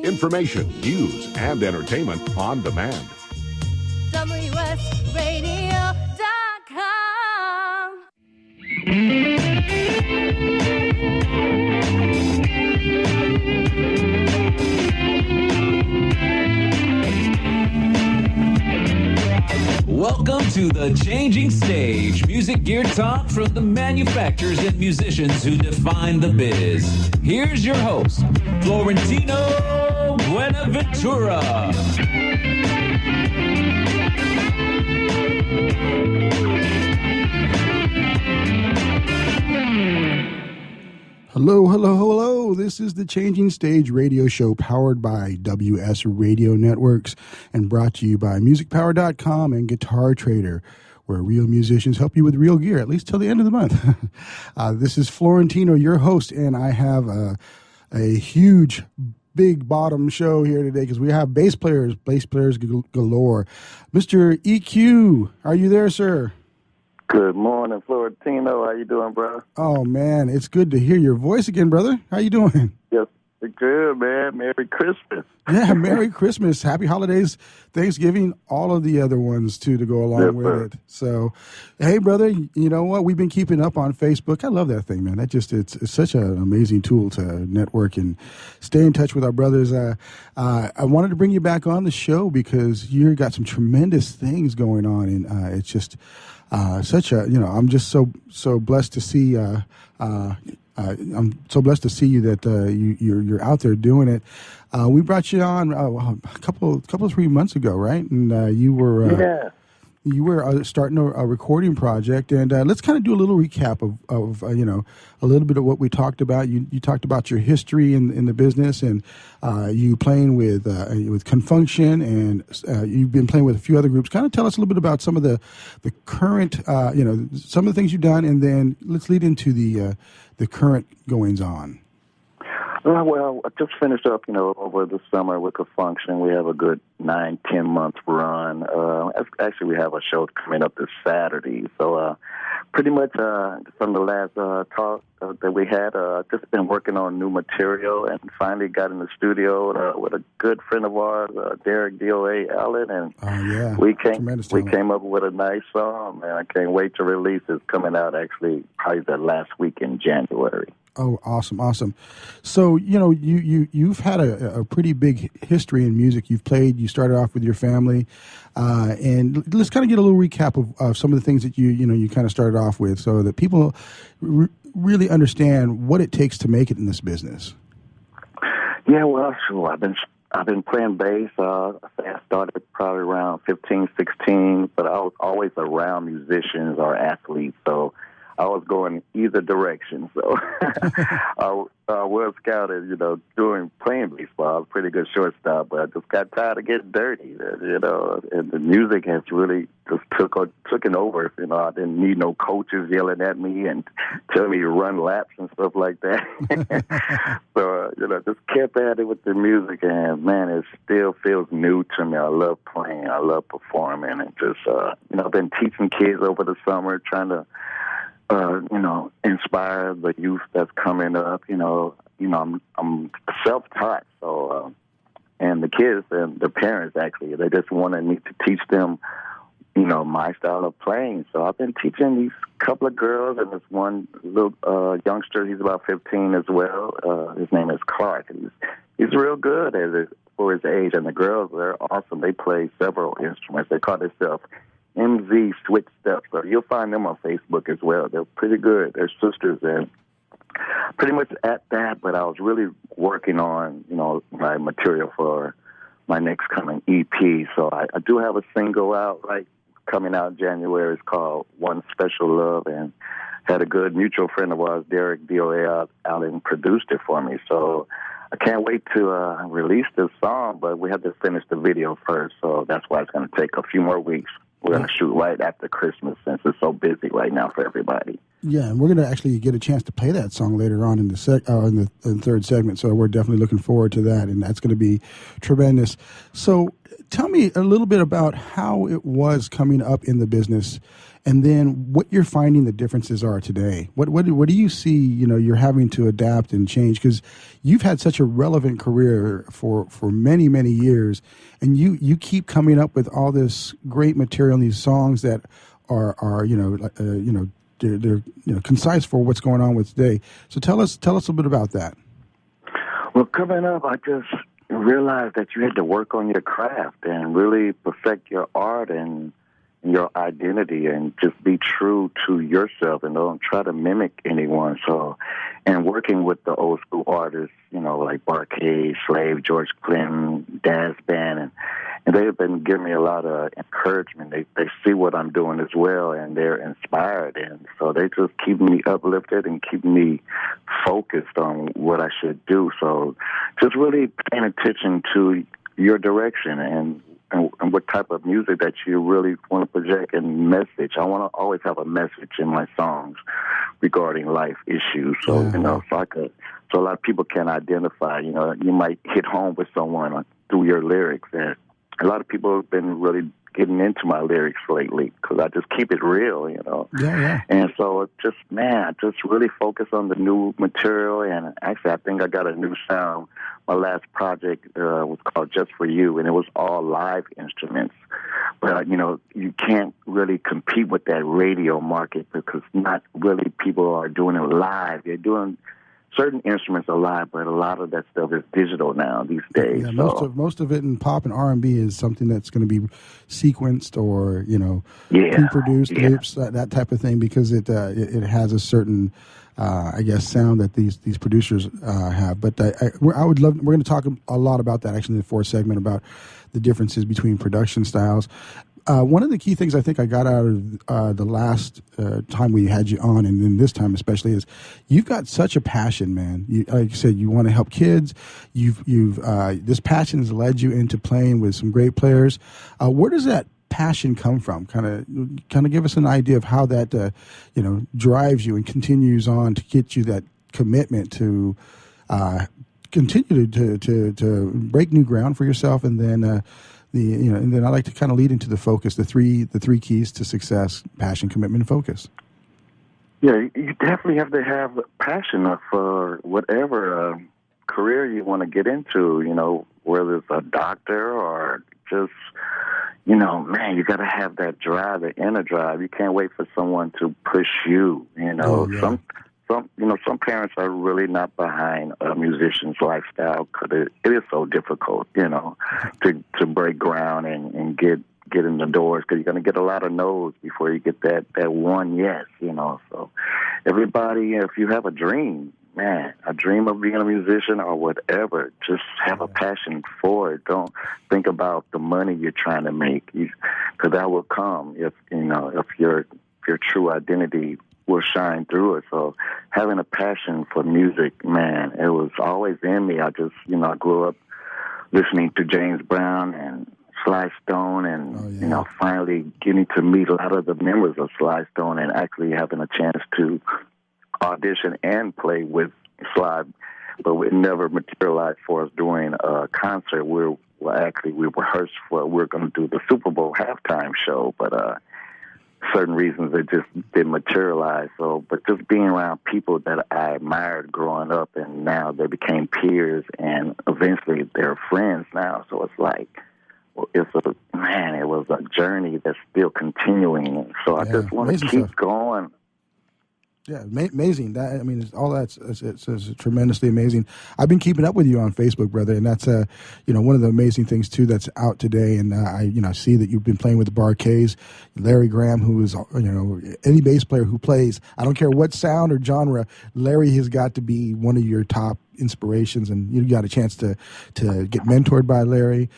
Information, news, and entertainment on demand. WSRadio.com. Welcome to The Changing Stage, music gear talk from the manufacturers and musicians who define the biz. Here's your host, Florentino Buenaventura. Hello, hello, hello. This is the Changing Stage radio show powered by WS Radio Networks and brought to you by MusicPower.com and Guitar Trader, where real musicians help you with real gear, at least till the end of the month. This is Florentino, your host, and I have a huge, big bottom show here today because we have bass players galore. Mr. EQ, are you there, sir? Good morning, Florentino. How you doing, bro? Oh, man, it's good to hear your voice again, brother. How you doing? Yes, good, man. Merry Christmas. Yeah, Merry Christmas. Happy holidays, Thanksgiving, all of the other ones, too, to go along with it. So, hey, brother, you know what? We've been keeping up on Facebook. I love that thing, man. It's such an amazing tool to network and stay in touch with our brothers. I wanted to bring you back on the show because you got some tremendous things going on, and it's just such a, I'm just so blessed to see. I'm so blessed to see you that you're out there doing it. We brought you on a couple 3 months ago, right? And you were you were starting a recording project, and let's kind of do a little recap of a little bit of what we talked about. You talked about your history in the business, and you playing with Confunction, and you've been playing with a few other groups. Kind of tell us a little bit about some of the current, some of the things you've done, and then let's lead into the current goings on. Well, I just finished up, over the summer with a function. We have a good 9-10 month run. Actually, we have a show coming up this Saturday. So pretty much from the last talk that we had, just been working on new material and finally got in the studio with a good friend of ours, D.O.A. Allen, and we came up with a nice song, and I can't wait to release it. It's coming out actually probably the last week in January. Oh, awesome. So, you've had a pretty big history in music. You've played, you started off with your family, and let's kind of get a little recap of some of the things that you kind of started off with so that people really understand what it takes to make it in this business. Yeah, well, sure. I've been playing bass. I started probably around 15, 16, but I was always around musicians or athletes, so I was going either direction. So I was scouted, playing baseball. I was a pretty good shortstop, but I just got tired of getting dirty, and the music has really just took over. I didn't need no coaches yelling at me and telling me to run laps and stuff like that. So, just kept at it with the music, and, man, it still feels new to me. I love playing. I love performing, and just, I've been teaching kids over the summer, trying to inspire the youth that's coming up. I'm self-taught, so and the kids and the parents actually, they just wanted me to teach them, my style of playing. So I've been teaching these couple of girls and this one little youngster. He's about 15 as well. His name is Clark. He's real good for his age, and the girls, they're awesome. They play several instruments. They call themselves MZ Switch Steps. So you'll find them on Facebook as well. They're pretty good. They're sisters, and pretty much at that, but I was really working on, my material for my next coming EP. So I do have a single out, coming out in January. It's called One Special Love, and had a good mutual friend of ours, D.O.A. Allen, produced it for me. So I can't wait to release this song, but we have to finish the video first. So that's why it's going to take a few more weeks. We're going to shoot right after Christmas since it's so busy right now for everybody. Yeah, and we're going to actually get a chance to play that song later on in the third segment, so we're definitely looking forward to that, and that's going to be tremendous. So Tell me a little bit about how it was coming up in the business, and then what you're finding the differences are today. What do you see? You're having to adapt and change because you've had such a relevant career for many years, and you keep coming up with all this great material and these songs that are they're concise for what's going on with today. So tell us a little bit about that. Well, coming up, I just realized that you had to work on your craft and really perfect your art and your identity and just be true to yourself and don't try to mimic anyone. So, and working with the old school artists, like Barcade, Slave, George Clinton, Daz Band, and they've been giving me a lot of encouragement. They see what I'm doing as well, and they're inspired. And so they just keep me uplifted and keep me focused on what I should do. So just really paying attention to your direction and what type of music that you really want to project and message. I want to always have a message in my songs regarding life issues. So, so a lot of people can identify, you might hit home with someone through your lyrics. And a lot of people have been really getting into my lyrics lately because I just keep it real, Yeah. And so I just really focus on the new material. And actually, I think I got a new sound. My last project was called Just For You, and it was all live instruments. But, you can't really compete with that radio market because not really people are doing it live. They're doing certain instruments are live, but a lot of that stuff is digital now these days. Yeah, most of it in pop and R&B is something that's going to be sequenced or pre-produced loops, that type of thing, because it has a certain sound that these producers have. But I would love. We're going to talk a lot about that actually in the fourth segment about the differences between production styles. One of the key things I think I got out of the last time we had you on, and then this time especially, is you've got such a passion, man. Like you said, you want to help kids. You've this passion has led you into playing with some great players. Where does that passion come from? Kind of give us an idea of how that drives you and continues on to get you that commitment to continue to break new ground for yourself, and then. And then I like to kind of lead into the focus, the three keys to success: passion, commitment, and focus. Yeah, you definitely have to have passion for whatever career you want to get into, whether it's a doctor or just, you got to have that drive, the inner drive. You can't wait for someone to push you, Some parents are really not behind a musician's lifestyle because it is so difficult, to break ground and get in the doors because you're going to get a lot of no's before you get that one yes, So everybody, if you have a dream, a dream of being a musician or whatever, just have a passion for it. Don't think about the money you're trying to make because that will come if your true identity will shine through it. So having a passion for music, it was always in me. I just, I grew up listening to James Brown and Sly Stone and, finally getting to meet a lot of the members of Sly Stone and actually having a chance to audition and play with Sly, but it never materialized for us during a concert. We rehearsed we're going to do the Super Bowl halftime show, but certain reasons it just didn't materialize. So, but just being around people that I admired growing up, and now they became peers, and eventually they're friends now. So it's like, it was a journey that's still continuing. So I just want to keep going. Yeah, amazing. All that's it's tremendously amazing. I've been keeping up with you on Facebook, brother, and that's one of the amazing things too that's out today. And I see that you've been playing with the Barcades, Larry Graham, who is any bass player who plays. I don't care what sound or genre, Larry has got to be one of your top inspirations, and you got a chance to get mentored by Larry.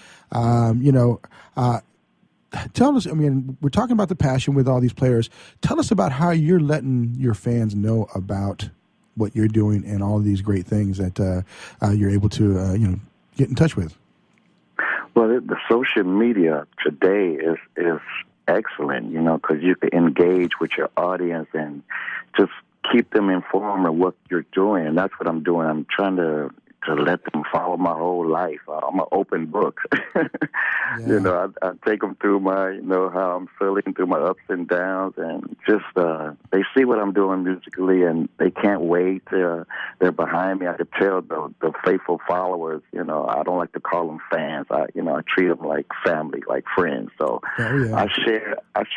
Tell us, we're talking about the passion with all these players. Tell us about how you're letting your fans know about what you're doing and all of these great things that you're able to, get in touch with. Well, the social media today is excellent, because you can engage with your audience and just keep them informed of what you're doing. And that's what I'm doing. I'm trying to to let them follow my whole life. I'm an open book. Yeah. You know, I take them through my, you know, how I'm feeling, through my ups and downs, and just they see what I'm doing musically, and they can't wait. They're behind me. I could tell the faithful followers. You know, I don't like to call them fans. I treat them like family, like friends. So I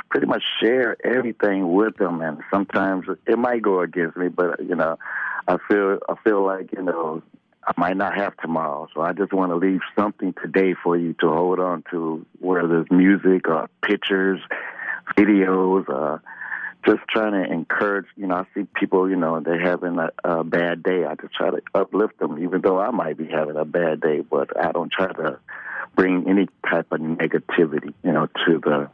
pretty much share everything with them, and sometimes it might go against me, but you know, I feel like, you know, I might not have tomorrow, so I just want to leave something today for you to hold on to, whether it's music or pictures, videos, just trying to encourage. You know, I see people, you know, they're having a bad day. I just try to uplift them, even though I might be having a bad day, but I don't try to bring any type of negativity, you know, to the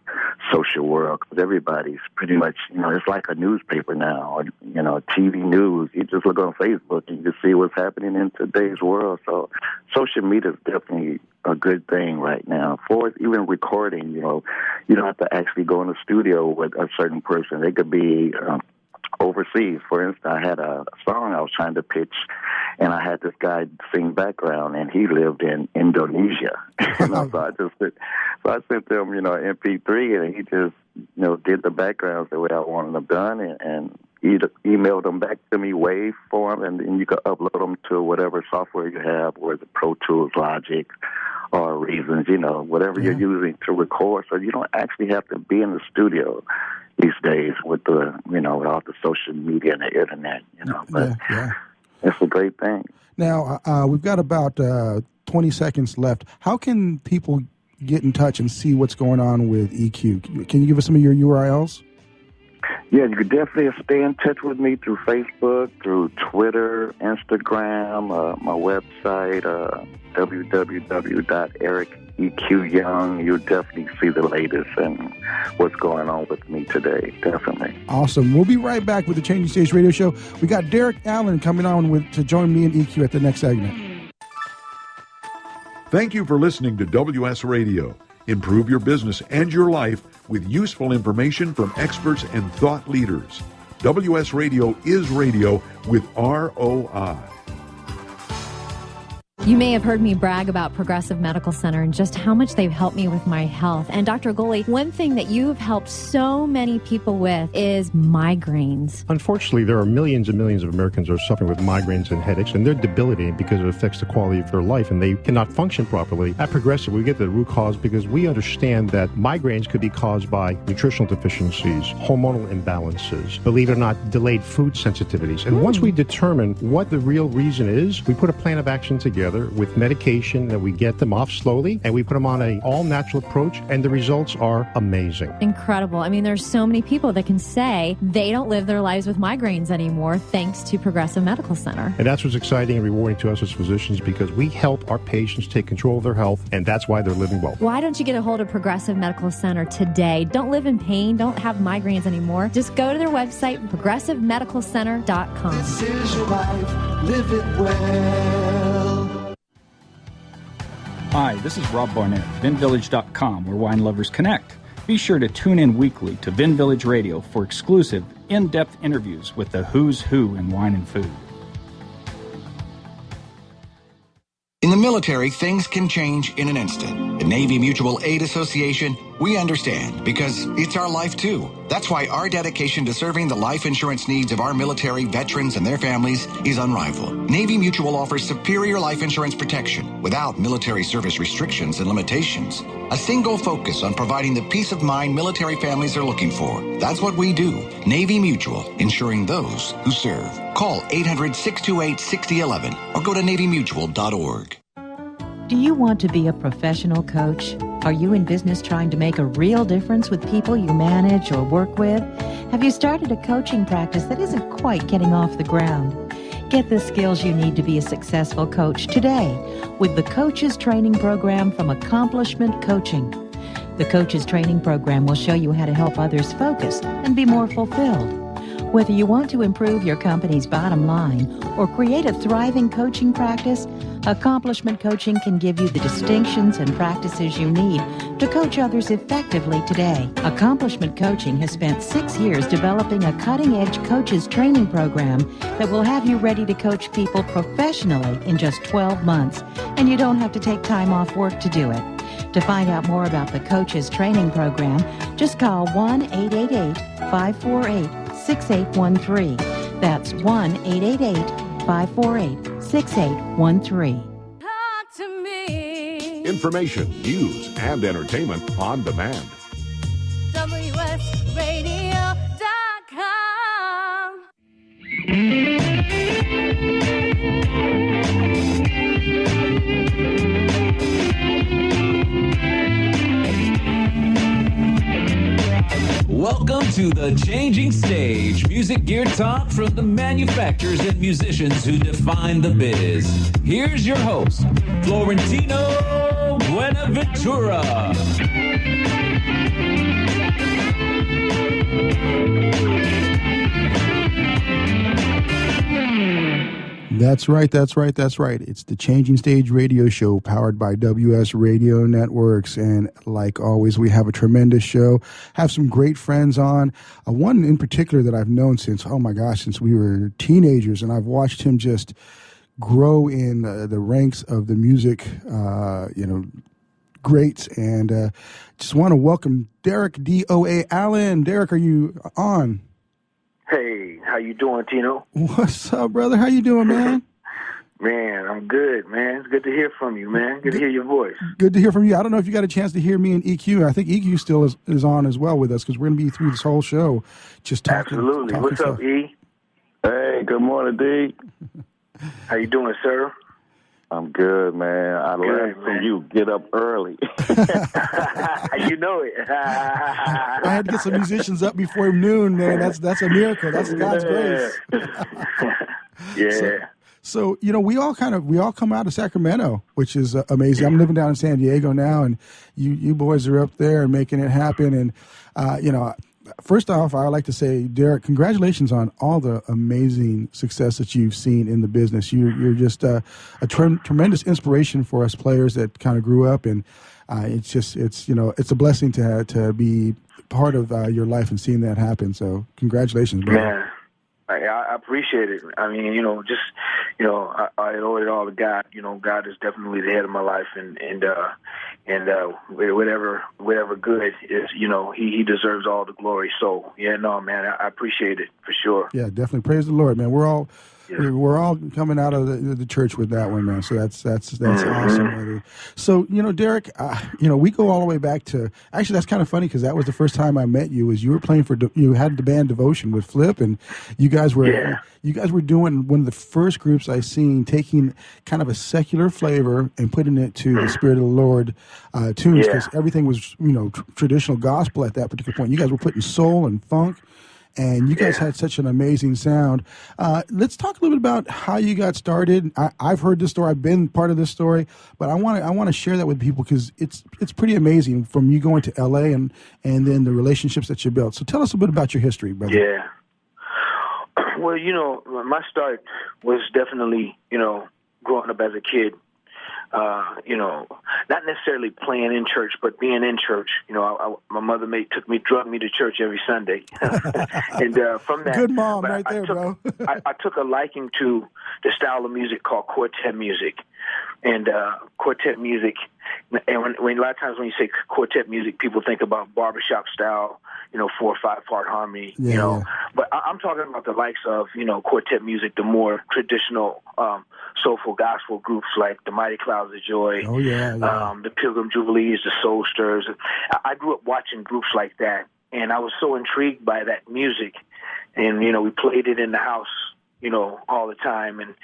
social world, because everybody's pretty much, you know, it's like a newspaper now, or, you know, TV news. You just look on Facebook and you can see what's happening in today's world. So social media is definitely a good thing right now. For even recording, you know, you don't have to actually go in the studio with a certain person. They could be overseas. For instance, I had a song I was trying to pitch, and I had this guy sing background, and he lived in Indonesia. So I sent them, you know, an MP3, and he just, you know, did the backgrounds the way I wanted them done, and he emailed them back to me, wave form, and then you can upload them to whatever software you have, whether it's Pro Tools, Logic, or Reasons, you know, whatever you're using to record. So you don't actually have to be in the studio these days with the, you know, with all the social media and the internet, you know. But it's a great thing. Now, we've got about 20 seconds left. How can people get in touch and see what's going on with EQ? Can you give us some of your URLs? Yeah, you can definitely stay in touch with me through Facebook, through Twitter, Instagram, my website, www.EQYoung. You'll definitely see the latest and what's going on with me today, definitely. Awesome. We'll be right back with the Changing Stage Radio Show. We got Derek Allen coming on to join me and EQ at the next segment. Thank you for listening to WS Radio. Improve your business and your life with useful information from experts and thought leaders. WS Radio is radio with ROI. You may have heard me brag about Progressive Medical Center and just how much they've helped me with my health. And Dr. Goley, one thing that you've helped so many people with is migraines. Unfortunately, there are millions and millions of Americans who are suffering with migraines and headaches, and they're debilitating because it affects the quality of their life, and they cannot function properly. At Progressive, we get the root cause because we understand that migraines could be caused by nutritional deficiencies, hormonal imbalances, believe it or not, delayed food sensitivities. And once we determine what the real reason is, we put a plan of action together with medication that we get them off slowly, and we put them on an all-natural approach, and the results are amazing. Incredible. I mean, there's so many people that can say they don't live their lives with migraines anymore thanks to Progressive Medical Center. And that's what's exciting and rewarding to us as physicians, because we help our patients take control of their health, and that's why they're living well. Why don't you get a hold of Progressive Medical Center today? Don't live in pain. Don't have migraines anymore. Just go to their website, progressivemedicalcenter.com. This is your life. Live it well. Hi, this is Rob Barnett, VinVillage.com, where wine lovers connect. Be sure to tune in weekly to Vin Village Radio for exclusive, in-depth interviews with the who's who in wine and food. In the military, things can change in an instant. The Navy Mutual Aid Association, we understand, because it's our life too. That's why our dedication to serving the life insurance needs of our military veterans and their families is unrivaled. Navy Mutual offers superior life insurance protection without military service restrictions and limitations. A single focus on providing the peace of mind military families are looking for. That's what we do. Navy Mutual, insuring those who serve. Call 800-628-6011 or go to NavyMutual.org. Do you want to be a professional coach? Are you in business trying to make a real difference with people you manage or work with? Have you started a coaching practice that isn't quite getting off the ground? Get the skills you need to be a successful coach today with the Coaches Training Program from Accomplishment Coaching. The Coaches Training Program will show you how to help others focus and be more fulfilled. Whether you want to improve your company's bottom line or create a thriving coaching practice, Accomplishment Coaching can give you the distinctions and practices you need to coach others effectively today. Accomplishment Coaching has spent 6 years developing a cutting-edge coaches training program that will have you ready to coach people professionally in just 12 months, and you don't have to take time off work to do it. To find out more about the coaches training program, just call 1-888-548-6813. That's 1-888-548-6813. Talk to me. Information, news, and entertainment on demand. WSRadio.com. Welcome to The Changing Stage, music gear talk from the manufacturers and musicians who define the biz. Here's your host, Florentino Buenaventura. That's right. It's the Changing Stage radio show powered by WS Radio Networks. And like always, we have a tremendous show, have some great friends on. One in particular that I've known since we were teenagers, and I've watched him just grow in the ranks of the music, greats. And just want to welcome Derek D.O.A. Allen. Derek, are you on? Hey, how you doing, Tino? What's up, brother? How you doing, man? Man, I'm good, man. It's good to hear from you, man. Good to hear your voice. Good to hear from you. I don't know if you got a chance to hear me and EQ. I think EQ still is on as well with us because we're going to be through this whole show just talking. Absolutely. What's up, E? Hey, good morning, D. How you doing, sir? I'm good, man. I learned from you. Get up early. You know it. I had to get some musicians up before noon, man. That's a miracle. That's God's grace. Yeah. So we all come out of Sacramento, which is amazing. I'm living down in San Diego now, and you boys are up there and making it happen. And first off, I would like to say, Derek, congratulations on all the amazing success that you've seen in the business. You're just a tremendous inspiration for us players that kind of grew up, and it's a blessing to be part of your life and seeing that happen. So congratulations, brother. Man, I appreciate it. I mean, I owe it all to God. God is definitely the head of my life, and whatever good is, he deserves all the glory. So man, I appreciate it for sure. Yeah, definitely. Praise the Lord, man. We're all coming out of the church with that one, man. So that's awesome, buddy. So Derek, we go all the way back to, actually that's kind of funny because that was the first time I met you. Was you were playing you had the band Devotion with Flip, and you guys were doing one of the first groups I seen taking kind of a secular flavor and putting it to the Spirit of the Lord tunes, because everything was traditional gospel at that particular point. You guys were putting soul and funk. And you guys had such an amazing sound. Let's talk a little bit about how you got started. I've heard this story. I've been part of this story, but I want to share that with people because it's pretty amazing from you going to L.A. and then the relationships that you built. So tell us a bit about your history, brother. Yeah. Well, my start was definitely, growing up as a kid. Not necessarily playing in church, but being in church. My mother drug me to church every Sunday, and from that, good mom, right there, bro. I took a liking to the style of music called quartet music, and quartet music. And when a lot of times when you say quartet music, people think about barbershop style, 4 or 5 part harmony, But I'm talking about the likes of, quartet music, the more traditional soulful gospel groups like the Mighty Clouds of Joy, the Pilgrim Jubilees, the Soul Stirrers. I grew up watching groups like that, and I was so intrigued by that music. And, we played it in the house, all the time. And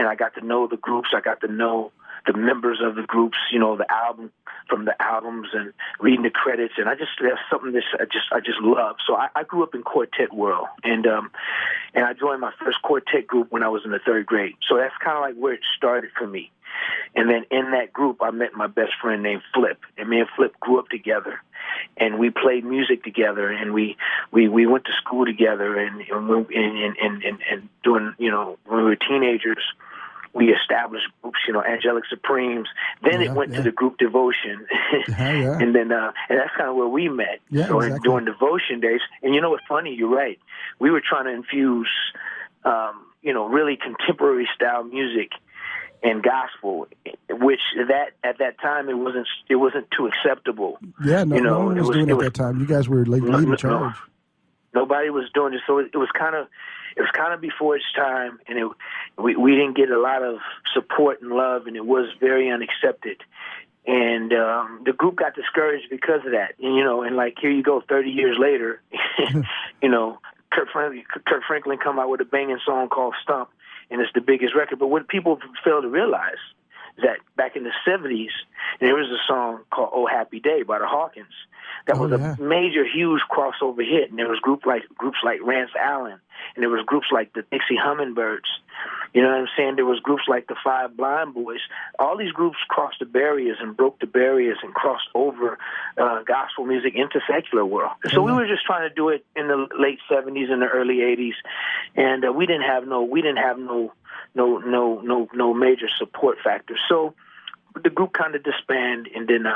I got to know the groups. I got to know the members of the groups, the album from the albums and reading the credits. And that's something that I just love. So I grew up in quartet world. And I joined my first quartet group when I was in the 3rd grade. So that's kind of like where it started for me. And then in that group, I met my best friend named Flip, and me and Flip grew up together, and we played music together, and we went to school together, and doing, you know, when we were teenagers, we established groups, you know, Angelic Supremes. Then it went to the group Devotion, and then and that's kind of where we met. Yeah, so exactly. During Devotion days, and you know what's funny? You're right. We were trying to infuse, you know, really contemporary style music and gospel, which at that time it wasn't too acceptable. Yeah, no, you know, no one was doing it at that time. You guys were leading charge. Nobody was doing it, so it was kind of before its time, and we didn't get a lot of support and love, and it was very unaccepted. And the group got discouraged because of that. And, you know, and like here you go, 30 years later, you know, Kurt Franklin come out with a banging song called Stump, and it's the biggest record. But what people fail to realize is that back in the 70s, there was a song called Oh Happy Day by the Hawkins. That was a major, huge crossover hit. And there was groups like Rance Allen, and there was groups like the Dixie Hummingbirds. You know what I'm saying? There was groups like the Five Blind Boys. All these groups crossed the barriers and broke the barriers and crossed over gospel music into secular world. So we were just trying to do it in the late 70s and the early 80s, and we didn't have no major support factors. So the group kind of disbanded, and then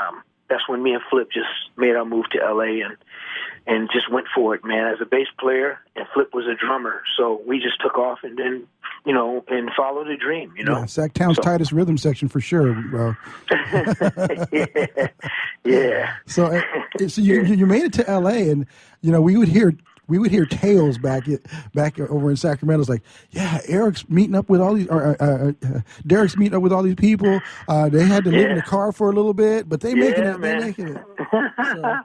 that's when me and Flip just made our move to L.A. and just went for it, man, as a bass player, and Flip was a drummer. So we just took off and then, you know, and followed a dream, you know. Yeah, Sacktown's tightest rhythm section for sure, bro. yeah. So you made it to L.A., and, you know, we would hear tales back over in Sacramento. It's like, yeah, Derek's meeting up with all these people. They had to live in a car for a little bit, but they making it. They're making it. So.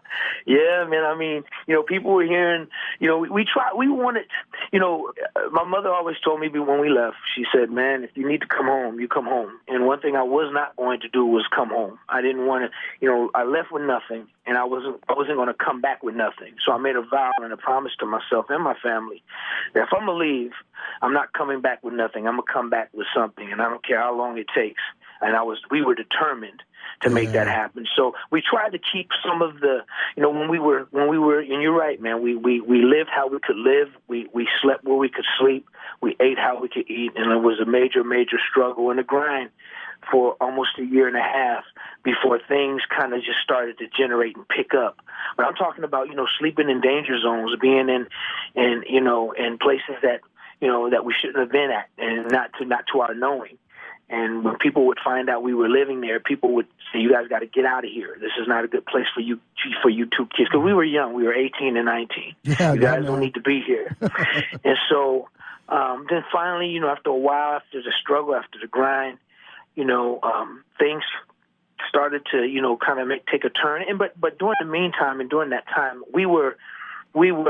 Yeah, man. I mean, you know, people were hearing. You know, we wanted. You know, my mother always told me when we left. She said, "Man, if you need to come home, you come home." And one thing I was not going to do was come home. I didn't want to. You know, I left with nothing, and I wasn't going to come back with nothing. So I made a vow and a promise to myself and my family that if I'm going to leave, I'm not coming back with nothing. I'm going to come back with something, and I don't care how long it takes. And we were determined to make that happen. So we tried to keep some of the, you know, when we were, and you're right, man, we lived how we could live. We slept where we could sleep. We ate how we could eat. And it was a major, major struggle and a grind for almost a year and a half before things kind of just started to generate and pick up. But I'm talking about, you know, sleeping in danger zones, being in you know, in places that, you know, that we shouldn't have been at, and not to our knowing. And when people would find out we were living there, people would say, "You guys got to get out of here. This is not a good place for you two kids." Because we were young. We were 18 and 19. Yeah, you guys don't need to be here. And so then finally, you know, after a while, after the struggle, after the grind, you know, things started to, you know, kind of take a turn. And but during the meantime and during that time, we were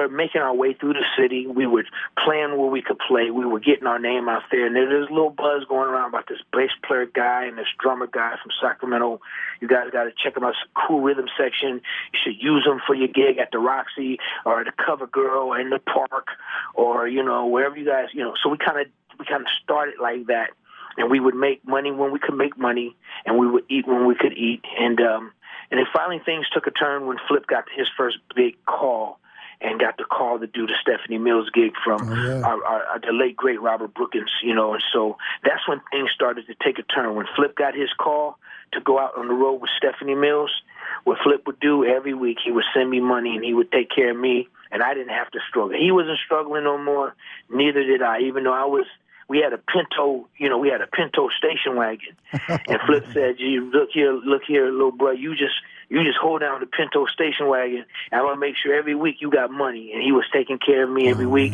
making our way through the city. We were playing where we could play. We were getting our name out there. And there's a little buzz going around about this bass player guy and this drummer guy from Sacramento. You guys got to check him out. It's a cool rhythm section. You should use them for your gig at the Roxy or the Cover Girl or in the park or, you know, wherever you guys, you know. So we kind of started like that. And we would make money when we could make money, and we would eat when we could eat. And then finally things took a turn when Flip got his first big call and got the call to do the Stephanie Mills gig from the late, great Robert Brookins, you know. And so that's when things started to take a turn. When Flip got his call to go out on the road with Stephanie Mills, what Flip would do every week, he would send me money and he would take care of me, and I didn't have to struggle. He wasn't struggling no more, neither did I, even though we had a Pinto station wagon. And Flip said, "Gee, look here, little bro, you just hold down the Pinto station wagon, and I'm going to make sure every week you got money." And he was taking care of me every week,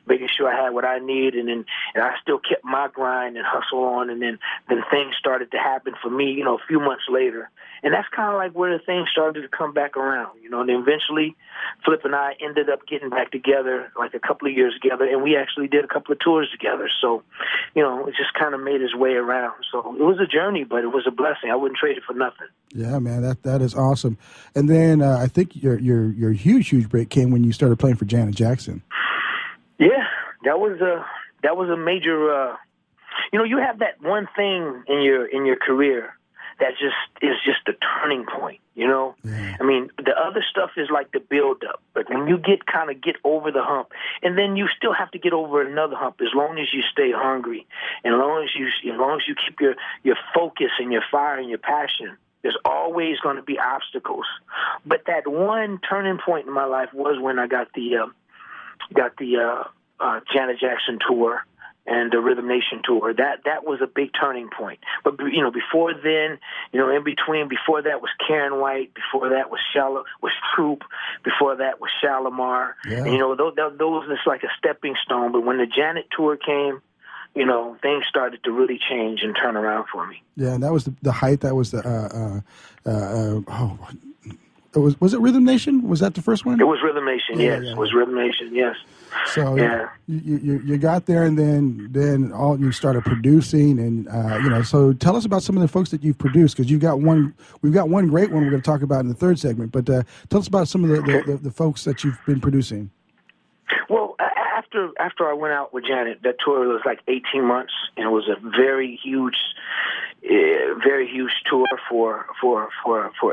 making sure I had what I need, and I still kept my grind and hustle on, and then things started to happen for me, you know, a few months later. And that's kind of like where the things started to come back around, you know. And eventually, Flip and I ended up getting back together, like a couple of years together, and we actually did a couple of tours together. So, you know, it just kind of made its way around. So it was a journey, but it was a blessing. I wouldn't trade it for nothing. Yeah, man, that is awesome. And then I think your huge break came when you started playing for Janet Jackson. Yeah, that was a major you have that one thing in your career that is just the turning point, Yeah. I mean, the other stuff is like the build-up, but when you get over the hump, and then you still have to get over another hump as long as you stay hungry, and as long as you keep your focus and your fire and your passion, there's always going to be obstacles. But that one turning point in my life was when I got the Janet Jackson tour and the Rhythm Nation tour. That was a big turning point. But before then, in between, before that was Karen White, before that was Troop, before that was Shalimar. Yeah. And, those was like a stepping stone. But when the Janet tour came, things started to really change and turn around for me. Yeah, and that was the height. That was the was it Rhythm Nation? Was that the first one? It was Rhythm Nation. Yes, it was Rhythm Nation. Yes. So you got there, and then you started producing, and So tell us about some of the folks that you've produced, because we've got one great one we're going to talk about in the third segment. But tell us about some of the folks that you've been producing. Well, after I went out with Janet, that tour was like 18 months, and it was a very huge tour for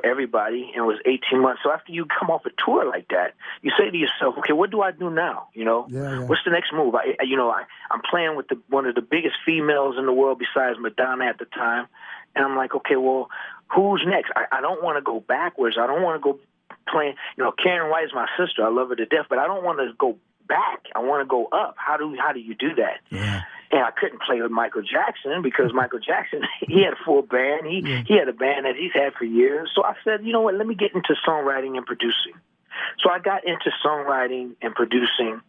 everybody, and it was 18 months. So after you come off a tour like that, you say to yourself, okay, what do I do now? What's the next move? I'm playing with one of the biggest females in the world besides Madonna at the time, and I'm like, okay, well, who's next? I don't want to go backwards. I don't want to go playing. Karen White is my sister. I love her to death, but I don't want to go back. I want to go up. How do you do that? Yeah. And I couldn't play with Michael Jackson because Michael Jackson, he had a full band. He had a band that he's had for years. So I said, you know what, let me get into songwriting and producing. So I got into songwriting and producing,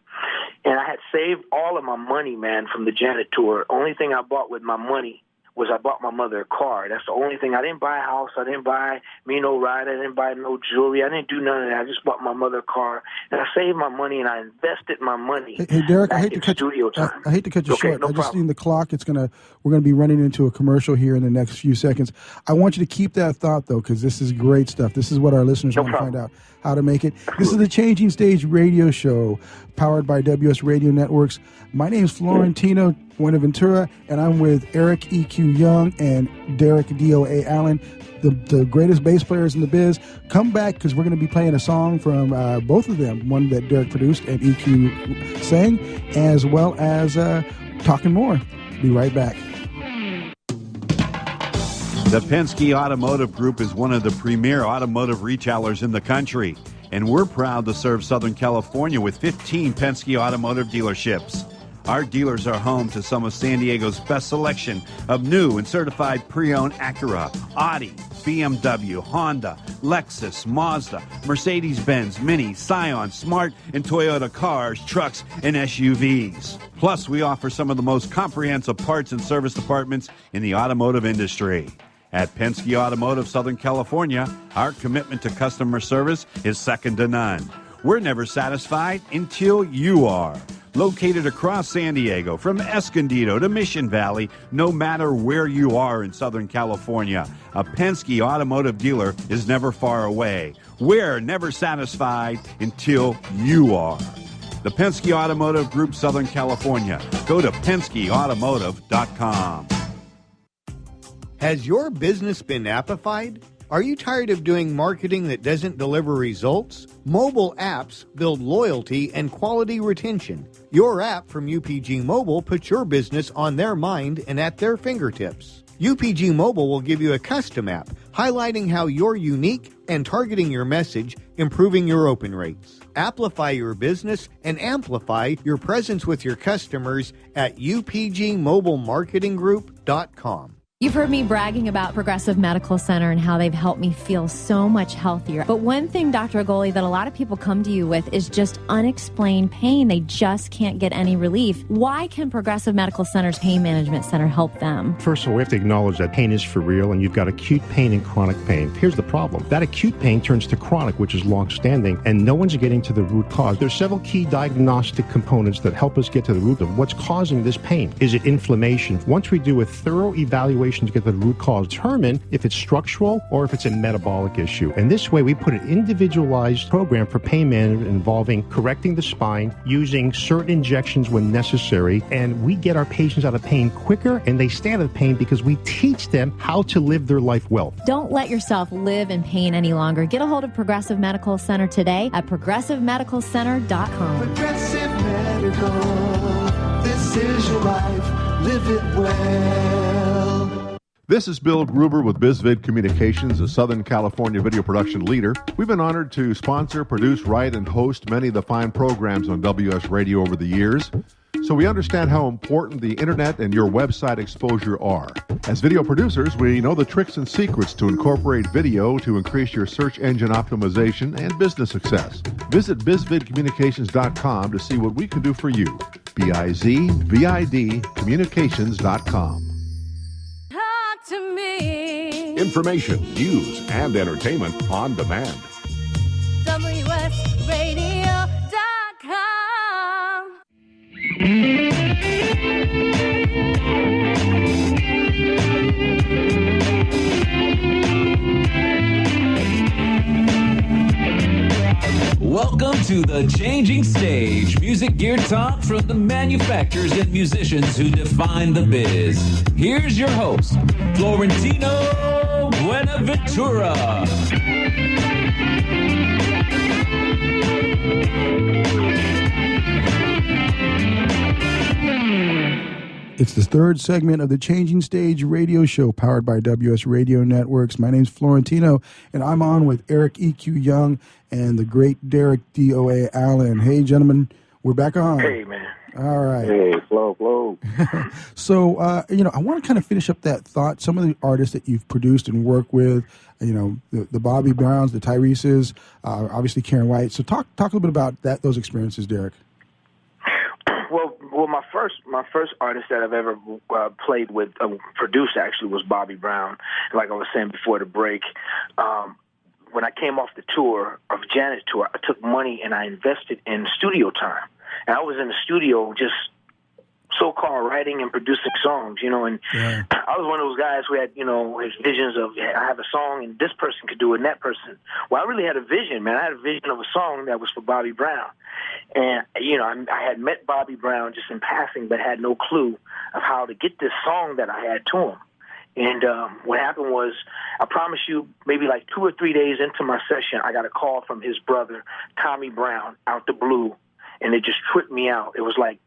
and I had saved all of my money, man, from the Janet tour. Only thing I bought with my money was I bought my mother a car. That's the only thing. I didn't buy a house. I didn't buy me no ride. I didn't buy no jewelry. I didn't do none of that. I just bought my mother a car, and I saved my money, and I invested my money. Hey Derek, I hate to cut you short. No I just seen the clock. We're gonna be running into a commercial here in the next few seconds. I want you to keep that thought though, because this is great stuff. This is what our listeners want to find out how to make it. This is the Changing Stage radio show powered by WS Radio Networks. My name is Florentino Buenaventura, and I'm with Eric EQ Young and Derek D.O.A. Allen, the greatest bass players in the biz. Come back, because we're going to be playing a song from both of them, one that Derek produced and EQ sang, as well as talking more. Be right back. The Penske Automotive Group is one of the premier automotive retailers in the country, and we're proud to serve Southern California with 15 Penske Automotive dealerships. Our dealers are home to some of San Diego's best selection of new and certified pre-owned Acura, Audi, BMW, Honda, Lexus, Mazda, Mercedes-Benz, Mini, Scion, Smart, and Toyota cars, trucks, and SUVs. Plus, we offer some of the most comprehensive parts and service departments in the automotive industry. At Penske Automotive Southern California, our commitment to customer service is second to none. We're never satisfied until you are. Located across San Diego, from Escondido to Mission Valley, no matter where you are in Southern California, a Penske Automotive dealer is never far away. We're never satisfied until you are. The Penske Automotive Group, Southern California. Go to PenskeAutomotive.com. Has your business been appified? Are you tired of doing marketing that doesn't deliver results? Mobile apps build loyalty and quality retention. Your app from UPG Mobile puts your business on their mind and at their fingertips. UPG Mobile will give you a custom app highlighting how you're unique and targeting your message, improving your open rates. Amplify your business and amplify your presence with your customers at upgmobilemarketinggroup.com. You've heard me bragging about Progressive Medical Center and how they've helped me feel so much healthier. But one thing, Dr. Agoli, that a lot of people come to you with is just unexplained pain. They just can't get any relief. Why can Progressive Medical Center's Pain Management Center help them? First of all, we have to acknowledge that pain is for real, and you've got acute pain and chronic pain. Here's the problem. That acute pain turns to chronic, which is long-standing, and no one's getting to the root cause. There's several key diagnostic components that help us get to the root of what's causing this pain. Is it inflammation? Once we do a thorough evaluation evaluation to get the root cause, determine if it's structural or if it's a metabolic issue. And this way, we put an individualized program for pain management involving correcting the spine, using certain injections when necessary, and we get our patients out of pain quicker, and they stay out of pain because we teach them how to live their life well. Don't let yourself live in pain any longer. Get a hold of Progressive Medical Center today at progressivemedicalcenter.com. Progressive Medical, this is your life, live it well. This is Bill Gruber with BizVid Communications, a Southern California video production leader. We've been honored to sponsor, produce, write, and host many of the fine programs on WS Radio over the years. So we understand how important the internet and your website exposure are. As video producers, we know the tricks and secrets to incorporate video to increase your search engine optimization and business success. Visit bizvidcommunications.com to see what we can do for you. BIZVID communications.com. Talk to me. Information, news, and entertainment on demand. WSRadio.com. Welcome to The Changing Stage, music gear talk from the manufacturers and musicians who define the biz. Here's your host, Florentino Buenaventura. It's the third segment of the Changing Stage radio show powered by WS Radio Networks. My name's Florentino, and I'm on with Eric EQ Young and the great Derek D.O.A. Allen. Hey, gentlemen, we're back on. Hey, man. All right. Hey, Flo. So, I want to kind of finish up that thought. Some of the artists that you've produced and worked with, the Bobby Browns, the Tyreses, obviously Karen White. So talk a little bit about those experiences, Derek. Well, my first artist that I've ever played with, produced actually, was Bobby Brown. Like I was saying before the break, when I came off the tour of Janet's tour, I took money and I invested in studio time. And I was in the studio just so-called writing and producing songs, and I was one of those guys who had, his visions of, I have a song and this person could do it and that person. Well, I really had a vision, man. I had a vision of a song that was for Bobby Brown. And, I had met Bobby Brown just in passing, but had no clue of how to get this song that I had to him. And what happened was, I promise you, maybe like 2 or 3 days into my session, I got a call from his brother, Tommy Brown, out the blue, and it just tripped me out. It was like,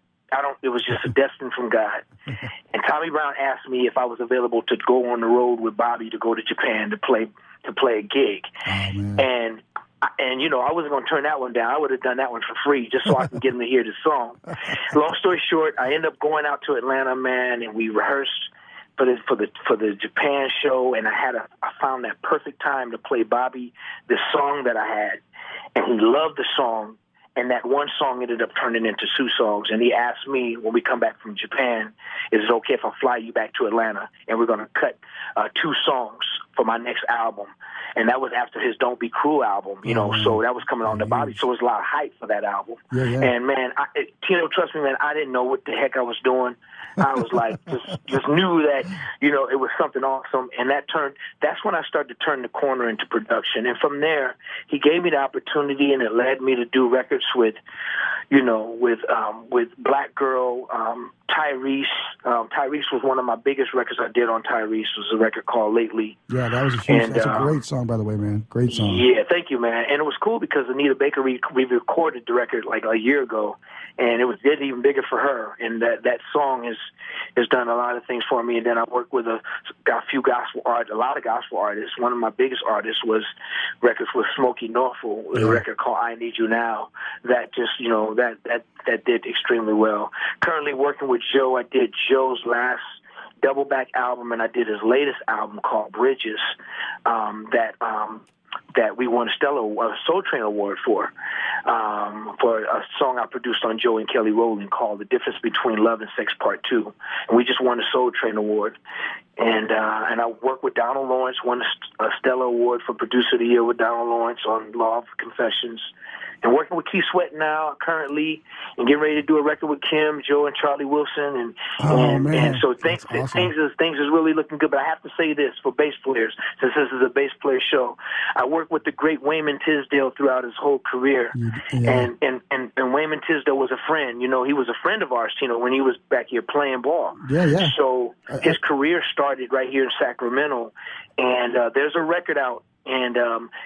it was just a destined from God. And Tommy Brown asked me if I was available to go on the road with Bobby to go to Japan to play a gig. Oh, and I wasn't going to turn that one down. I would have done that one for free just so I can get him to hear the song. Long story short, I ended up going out to Atlanta, man, and we rehearsed for the Japan show, and I found that perfect time to play Bobby the song that I had, and he loved the song. And that one song ended up turning into 2 songs. And he asked me, when we come back from Japan, is it okay if I fly you back to Atlanta and we're going to cut 2 songs for my next album? And that was after his Don't Be Cruel album, so that was coming on to Bobby. So it was a lot of hype for that album. Yeah. And, man, Tino, trust me, man, I didn't know what the heck I was doing. I was like, just knew that, it was something awesome. And that's when I started to turn the corner into production. And from there, he gave me the opportunity, and it led me to do records with Black Girl, Tyrese. Tyrese was one of my biggest records I did on Tyrese. Was a record called Lately. Yeah, that was that's a great song, by the way, man. Great song. Yeah, thank you, man. And it was cool because Anita Baker, we recorded the record like a year ago, and it did even bigger for her. And that song has done a lot of things for me. And then I worked with a lot of gospel artists. One of my biggest artists was records with Smokey Norfolk, a record called I Need You Now. That just, that did extremely well. Currently working with Joe. I did Joe's last double back album, and I did his latest album called Bridges, that we won a Soul Train Award for. for a song I produced on Joe and Kelly Rowland called "The Difference Between Love and Sex Part 2," and we just won the Soul Train Award. And I worked with Donald Lawrence, won a Stella Award for Producer of the Year with Donald Lawrence on Law of Confessions. And working with Keith Sweat now currently, and getting ready to do a record with Kim, Joe, and Charlie Wilson, and so things is really looking good. But I have to say this for bass players, since this is a bass player show, I worked with the great Wayman Tisdale throughout his whole career, and Wayman Tisdale was a friend. You know, he was a friend of ours. You know, when he was back here playing ball. So his career started right here in Sacramento, and there's a record out. And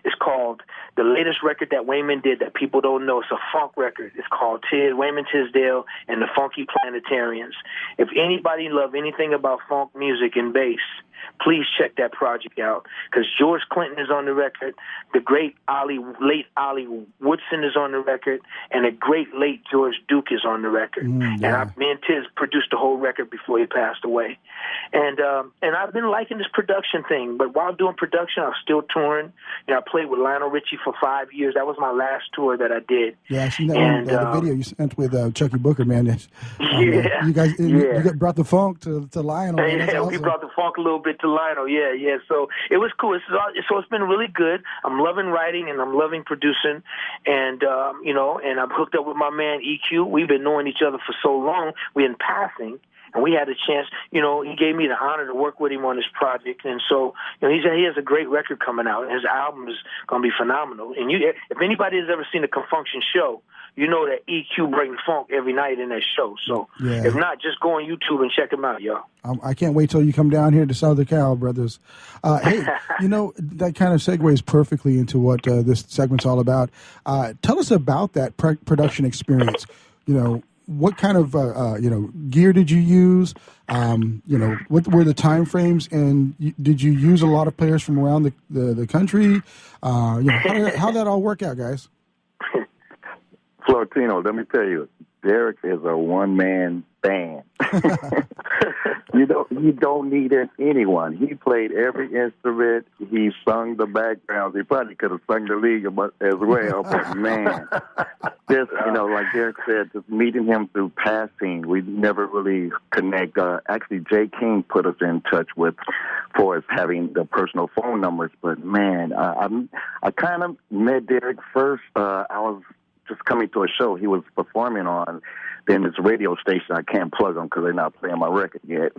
it's called, the latest record that Wayman did that people don't know. It's a funk record. It's called Wayman Tisdale and the Funky Planetarians. If anybody love anything about funk music and bass, please check that project out, because George Clinton is on the record, the great late Ollie Woodson is on the record, and the great late George Duke is on the record. And me and Tiz produced the whole record before he passed away. And I've been liking this production thing, but while doing production, I was still touring. You know, I played with Lionel Richie for 5 years. That was my last tour that I did. Yeah, I seen that one, the video you sent with Chucky Booker, man. You guys you brought the funk to Lionel. Yeah, awesome. We brought the funk a little bit to Lionel. Yeah. So it was cool. So it's been really good. I'm loving writing and I'm loving producing, and and I'm hooked up with my man EQ. We've been knowing each other for so long. We're in passing. And we had a chance, he gave me the honor to work with him on this project. And so, he has a great record coming out. His album is going to be phenomenal. And if anybody has ever seen the Confunction show, you know that EQ brings funk every night in that show. So if not, just go on YouTube and check him out, y'all. I can't wait till you come down here to Southern Cal, brothers. Hey, that kind of segues perfectly into what this segment's all about. Tell us about that production experience. What kind of gear did you use? What were the time frames, and did you use a lot of players from around the country? How did that all work out, guys? Florentino, let me tell you, Derek is a one-man band. You don't need anyone. He played every instrument. He sung the backgrounds. He probably could have sung the lead as well. But man, just like Derek said, just meeting him through passing, we never really connect. Actually, Jay King put us in touch for us having the personal phone numbers. But man, I kind of met Derek first. I was just coming to a show he was performing on. Then this radio station, I can't plug them because they're not playing my record yet.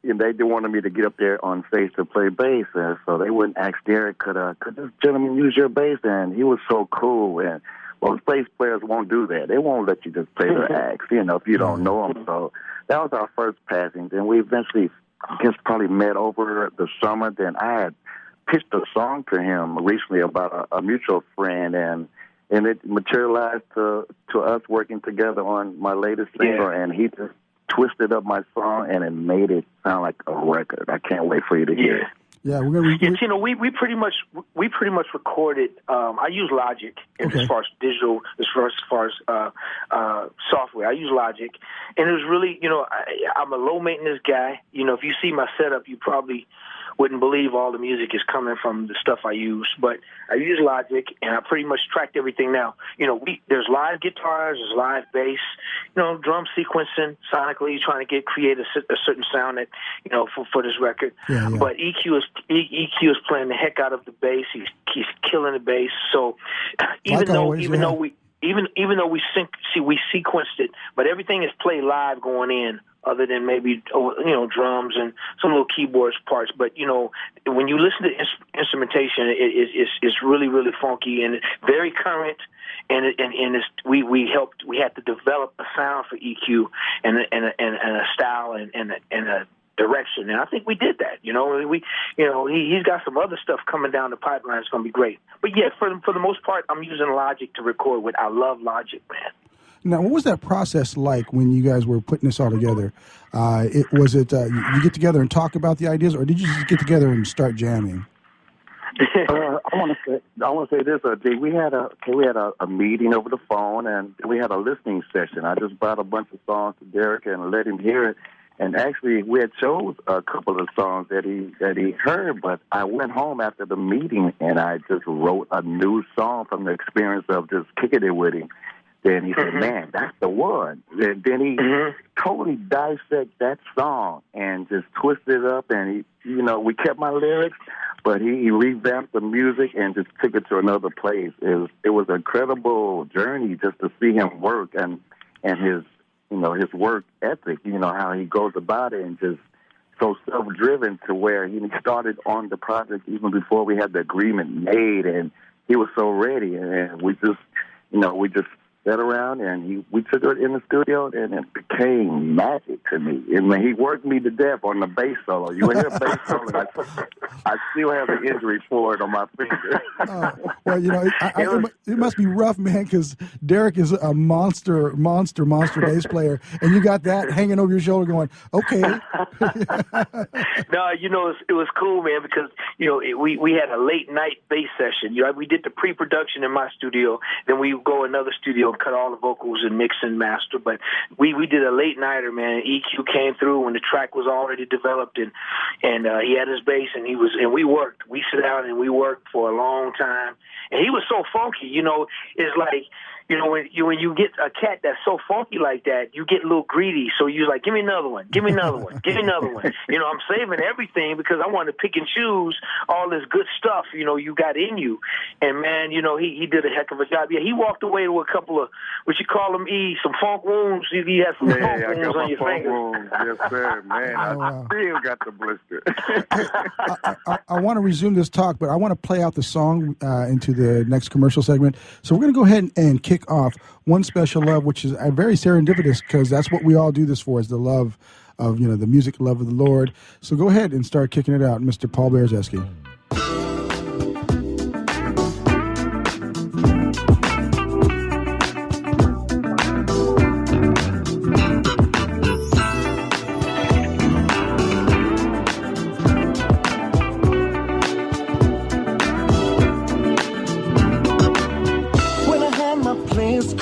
They wanted me to get up there on stage to play bass, and so they wouldn't ask Derek, could this gentleman use your bass? And he was so cool. And most bass players won't do that. They won't let you just play their acts, if you don't know them. So that was our first passing. Then we eventually, probably met over the summer. Then I had pitched a song to him recently about a mutual friend, and it materialized to us working together on my latest single, and he just twisted up my song, and it made it sound like a record. I can't wait for you to hear it. Yeah, we pretty much recorded. I use Logic as far as digital, as far as software. I use Logic, and it was really, I'm a low maintenance guy. If you see my setup, you probably wouldn't believe all the music is coming from the stuff I use. But I use Logic, and I pretty much tracked everything now. There's live guitars, there's live bass, drum sequencing, sonically trying to create a certain sound that, for this record. Yeah. But EQ is playing the heck out of the bass. He's killing the bass. So even though we sequenced it, but everything is played live going in, other than maybe, drums and some little keyboards parts. But, when you listen to instrumentation, it's really, really funky and very current. And we had to develop a sound for EQ and a style and a direction. And I think we did that. He's got some other stuff coming down the pipeline. It's going to be great. But yeah, for the most part, I'm using Logic to record with. I love Logic, man. Now, what was that process like when you guys were putting this all together? You get together and talk about the ideas, or did you just get together and start jamming? I want to say this, Jay. We had a meeting over the phone, and we had a listening session. I just brought a bunch of songs to Derek and let him hear it, And actually, we had chose a couple of songs that he heard, but I went home after the meeting and I just wrote a new song from the experience of just kicking it with him. Then he said, man, that's the one. And then he totally dissected that song and just twisted it up. And, we kept my lyrics, but he revamped the music and just took it to another place. It was an incredible journey just to see him work and his, his work ethic, how he goes about it and just so self-driven to where he started on the project even before we had the agreement made. And he was so ready. And we just sat around and we took it in the studio and it became magic to me. And he worked me to death on the bass solo. You hear bass solo, I still have an injury for it on my finger. Well, it must be rough, man, because Derek is a monster bass player, and you got that hanging over your shoulder going, okay. No, it was cool, man, because, we had a late night bass session. We did the pre-production in my studio, then we go another studio and cut all the vocals and mix and master. But we did a late nighter, man. EQ came through when the track was already developed, and he had his bass, and we worked. We sat down and we worked for a long time, and he was so funky. It's like, when you get a cat that's so funky like that, you get a little greedy. So you're like, give me another one, give me another one, give me another one. I'm saving everything because I want to pick and choose all this good stuff, you got in you. And, man, he did a heck of a job. Yeah, he walked away with a couple of, what you call them, some funk wounds. He had some funk wounds on your fingers. Yes, sir, man. I still got the blister. I want to resume this talk, but I want to play out the song into the next commercial segment. So we're going to go ahead and kick off One Special Love, which is very serendipitous because that's what we all do this for, is the love of, the music love of the Lord. So go ahead and start kicking it out, Mr. Paul Berzeski.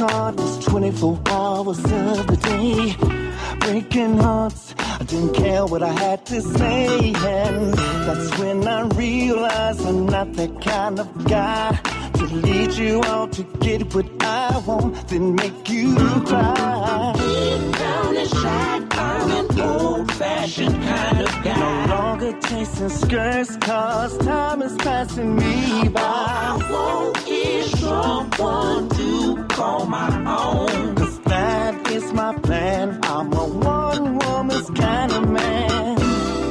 card was 24 hours of the day, breaking hearts. I didn't care what I had to say, and that's when I realized I'm not that kind of guy to lead you on to get what I want, then make you cry. Deep down inside, I'm an old-fashioned kind of guy. No longer chasing skirts, cause time is passing me by. All I want is someone to call my own, cause that is my plan. I'm a one-woman's kind of man.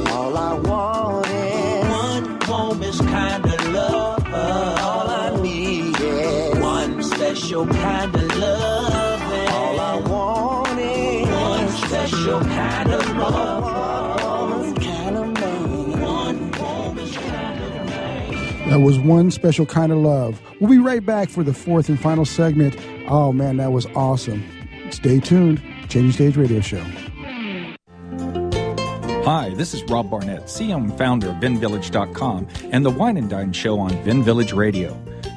All I want is one woman's kind of love. All I need is one special kind of love. All I want is one special kind of love. One woman's kind of man. One woman's kind of man. That was One Special Kind of Love. We'll be right back for the fourth and final segment. Oh man, that was awesome. Stay tuned. Changing Stage Radio Show. Hi, this is Rob Barnett, CEO and founder of VinVillage.com and the Wine and Dine Show on Vin Village Radio.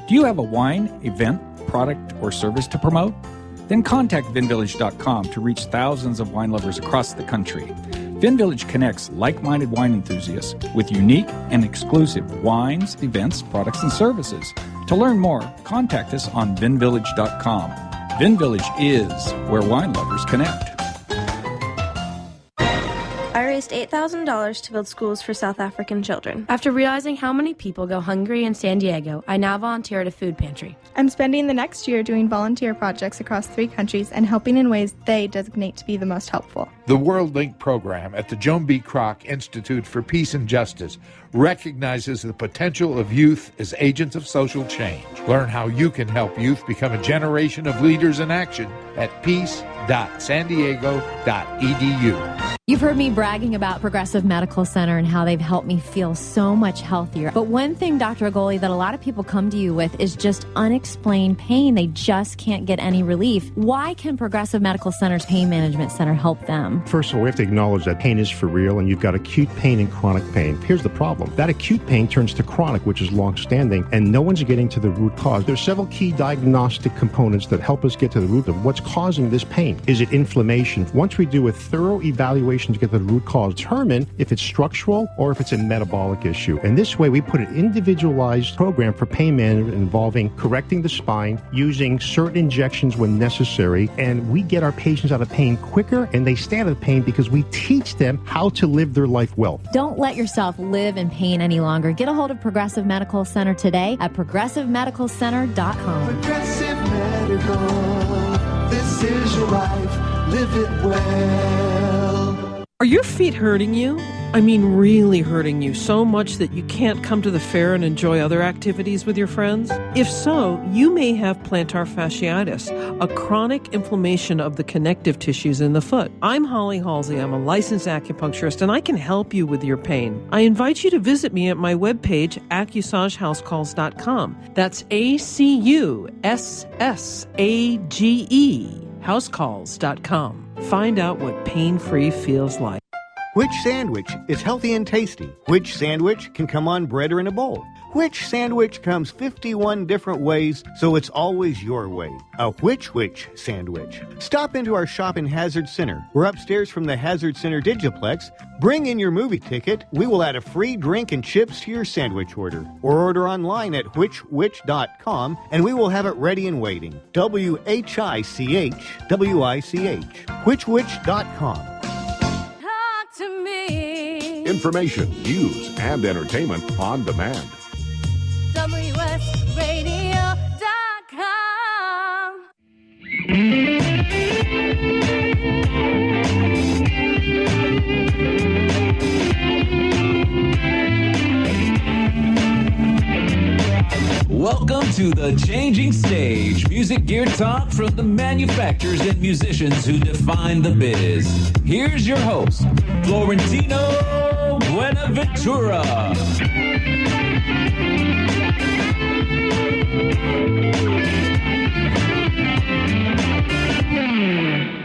Do you have a wine, event, product, or service to promote? Then contact VinVillage.com to reach thousands of wine lovers across the country. VinVillage connects like-minded wine enthusiasts with unique and exclusive wines, events, products, and services. To learn more, contact us on VinVillage.com. VinVillage is where wine lovers connect. I raised $8,000 to build schools for South African children. After realizing how many people go hungry in San Diego, I now volunteer at a food pantry. I'm spending the next year doing volunteer projects across 3 countries and helping in ways they designate to be the most helpful. The World Link program at the Joan B. Kroc Institute for Peace and Justice recognizes the potential of youth as agents of social change. Learn how you can help youth become a generation of leaders in action at peace.sandiego.edu. You've heard me bragging about Progressive Medical Center and how they've helped me feel so much healthier. But one thing, Dr. Agoli, that a lot of people come to you with is just unexplained pain. They just can't get any relief. Why can Progressive Medical Center's Pain Management Center help them? First of all, we have to acknowledge that pain is for real, and you've got acute pain and chronic pain. Here's the problem. That acute pain turns to chronic, which is long-standing, and no one's getting to the root cause. There's several key diagnostic components that help us get to the root of what's causing this pain. Is it inflammation? Once we do a thorough evaluation evaluation to get to the root cause, determine if it's structural or if it's a metabolic issue. And this way, we put an individualized program for pain management involving correcting the spine, using certain injections when necessary, and we get our patients out of pain quicker, and they stay out of pain because we teach them how to live their life well. Don't let yourself live in pain any longer. Get a hold of Progressive Medical Center today at progressivemedicalcenter.com. Progressive Medical, this is your life, live it well. Are your feet hurting you? I mean, really hurting you so much that you can't come to the fair and enjoy other activities with your friends? If so, you may have plantar fasciitis, a chronic inflammation of the connective tissues in the foot. I'm Holly Halsey. I'm a licensed acupuncturist, and I can help you with your pain. I invite you to visit me at my webpage, AccuSageHouseCalls.com. That's ACUSSAGE, housecalls.com. Find out what pain-free feels like. Which sandwich is healthy and tasty? Which sandwich can come on bread or in a bowl? Which sandwich comes 51 different ways, so it's always your way? A which sandwich. Stop into our shop in Hazard Center. We're upstairs from the Hazard Center Digiplex. Bring in your movie ticket. We will add a free drink and chips to your sandwich order. Or order online at which.com, and we will have it ready and waiting. WHICH, which.com. To me. Information, news, and entertainment on demand. WSRadio.com. Welcome to The Changing Stage, music gear talk from the manufacturers and musicians who define the biz. Here's your host, Florentino Buenaventura.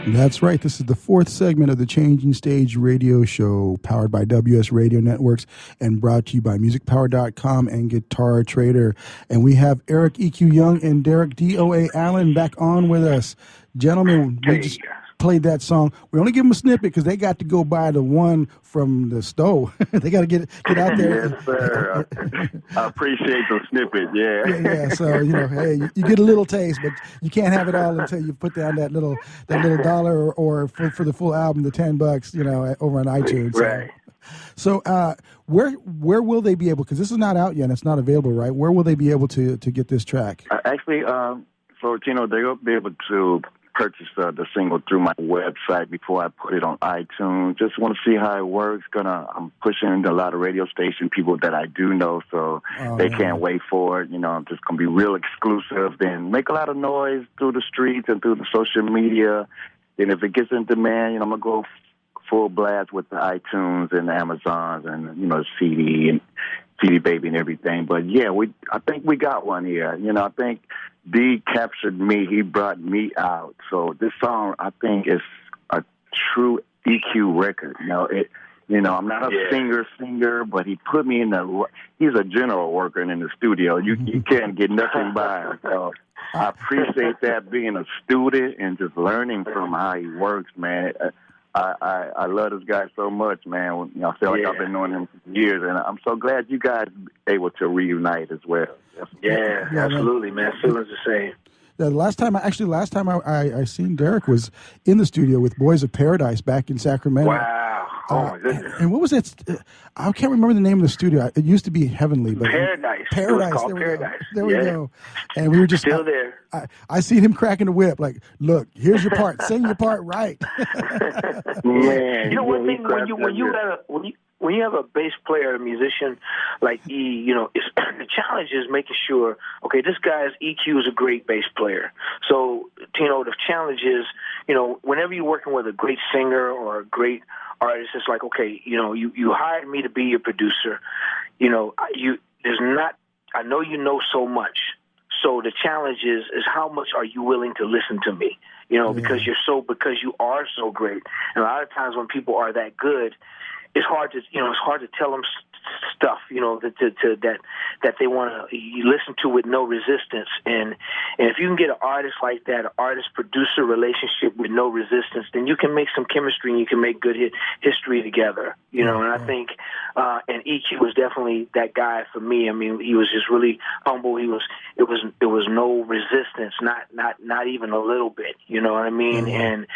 That's right. This is the fourth segment of the Changing Stage radio show, powered by WS Radio Networks and brought to you by MusicPower.com and Guitar Trader. And we have Eric E.Q. Young and Derek D.O.A. Allen back on with us. Gentlemen, we just played that song. We only give them a snippet because they got to go buy the one from the store. They got to get out there. Yes, sir. I appreciate the snippet. Yeah. So hey, you get a little taste, but you can't have it all until you put down that little dollar or for the full album, the $10, over on iTunes. Right. So where will they be able? Because this is not out yet, and it's not available, right? Where will they be able to get this track? Actually, Florentino, they'll be able to purchase the single through my website before I put it on iTunes. Just want to see how it works. I'm pushing a lot of radio station people that I do know, so they can't wait for it. I'm just going to be real exclusive, then make a lot of noise through the streets and through the social media. And if it gets in demand, I'm going to go full blast with the iTunes and the Amazons and, CD and CD Baby and everything. But, yeah, I think we got one here. I think D captured me. He brought me out. So this song, I think, is a true EQ record. I'm not a singer, but he put me in he's a general worker in the studio. You can't get nothing by him. So I appreciate that, being a student and just learning from how he works, man. I love this guy so much, man. I feel like I've been knowing him for years, and I'm so glad you guys able to reunite as well. Yeah, absolutely, man. Feelings the same. The last time I seen Derek was in the studio with Boys of Paradise back in Sacramento. Wow. Oh, my goodness. And what was that? I can't remember the name of the studio. It used to be Heavenly. But Paradise. Paradise. It was called Paradise. There we go. And we were just still there. I seen him cracking the whip. Like, look, here's your part. Sing your part right. Man, one thing when you have a bass player, a musician like E, it's, the challenge is making sure, okay, this guy's EQ is a great bass player. So, the challenge is, whenever you're working with a great singer or a great artist, it's like, okay, you hired me to be your producer. I know you know so much. So the challenge is how much are you willing to listen to me? Because you are so great. And a lot of times when people are that good, it's hard to tell them stuff, that they want to listen to with no resistance. And if you can get an artist like that, an artist-producer relationship with no resistance, then you can make some chemistry and you can make good history together. And I think, and EQ was definitely that guy for me. I mean, he was just really humble. It was no resistance, not even a little bit. You know what I mean? Mm-hmm. And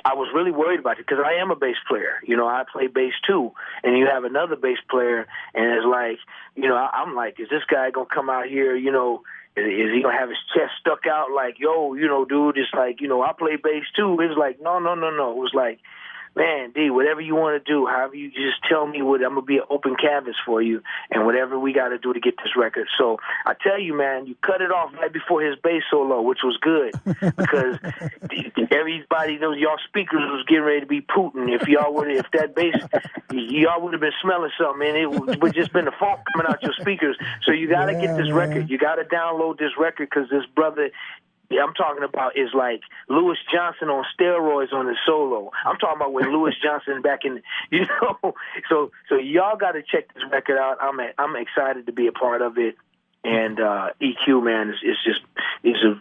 I was really worried about it because I am a bass player. I play bass too, and you have another bass player, and it's like, I'm like, is this guy gonna come out here? Is he gonna have his chest stuck out like, yo, dude? It's like, I play bass too. It's like, no. It was like, man, D, whatever you want to do, however you just tell me what, I'm going to be an open canvas for you and whatever we got to do to get this record. So I tell you, man, you cut it off right before his bass solo, which was good because everybody knows y'all speakers was getting ready to be Putin. If that bass, y'all would have been smelling something, and it would just been the funk coming out your speakers. So you got to get this record. You got to download this record because this brother, I'm talking about, is like Louis Johnson on steroids on his solo. I'm talking about when Louis Johnson back in, So y'all got to check this record out. I'm excited to be a part of it. And EQ, man, he's a